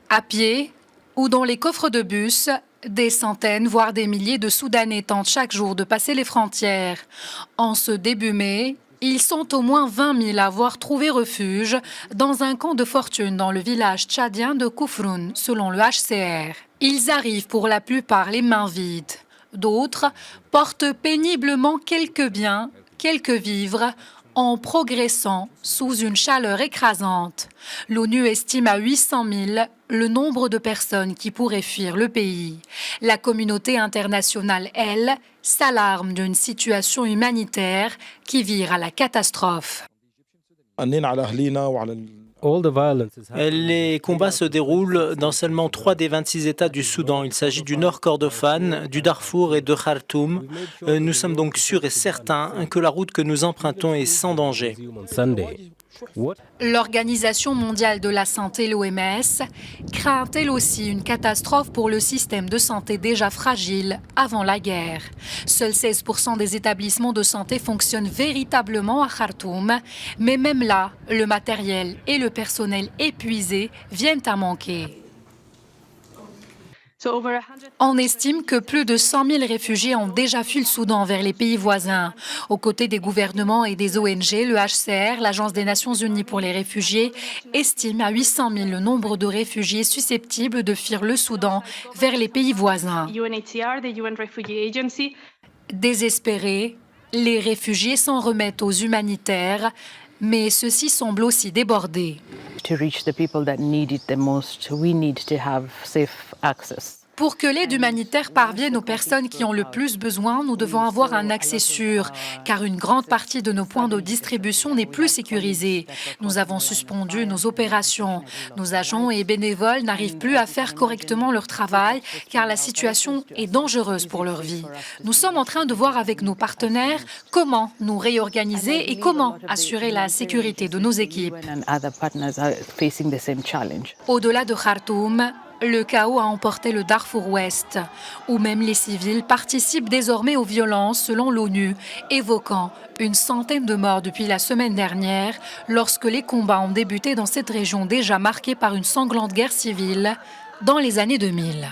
À pied ou dans les coffres de bus, des centaines, voire des milliers de Soudanais tentent chaque jour de passer les frontières. En ce début mai, ils sont au moins 20 000 à avoir trouvé refuge dans un camp de fortune dans le village tchadien de Koufroun, selon le HCR. Ils arrivent pour la plupart les mains vides. D'autres portent péniblement quelques biens, quelques vivres, en progressant sous une chaleur écrasante. L'ONU estime à 800 000 le nombre de personnes qui pourraient fuir le pays. La communauté internationale, elle, s'alarme d'une situation humanitaire qui vire à la catastrophe. Les combats se déroulent dans seulement 3 des 26 États du Soudan. Il s'agit du Nord Kordofan, du Darfour et de Khartoum. Nous sommes donc sûrs et certains que la route que nous empruntons est sans danger. L'Organisation mondiale de la santé, l'OMS, craint elle aussi une catastrophe pour le système de santé déjà fragile avant la guerre. Seuls 16% des établissements de santé fonctionnent véritablement à Khartoum, mais même là, le matériel et le personnel épuisés viennent à manquer. On estime que plus de 100 000 réfugiés ont déjà fui le Soudan vers les pays voisins. Aux côtés des gouvernements et des ONG, le HCR, l'Agence des Nations Unies pour les réfugiés, estime à 800 000 le nombre de réfugiés susceptibles de fuir le Soudan vers les pays voisins. Désespérés, les réfugiés s'en remettent aux humanitaires, mais ceux-ci semblent aussi débordés. Pour que l'aide humanitaire parvienne aux personnes qui ont le plus besoin, nous devons avoir un accès sûr, car une grande partie de nos points de distribution n'est plus sécurisée. Nous avons suspendu nos opérations. Nos agents et bénévoles n'arrivent plus à faire correctement leur travail, car la situation est dangereuse pour leur vie. Nous sommes en train de voir avec nos partenaires comment nous réorganiser et comment assurer la sécurité de nos équipes. Au-delà de Khartoum, le chaos a emporté le Darfour Ouest, où même les civils participent désormais aux violences selon l'ONU, évoquant une centaine de morts depuis la semaine dernière, lorsque les combats ont débuté dans cette région déjà marquée par une sanglante guerre civile dans les années 2000.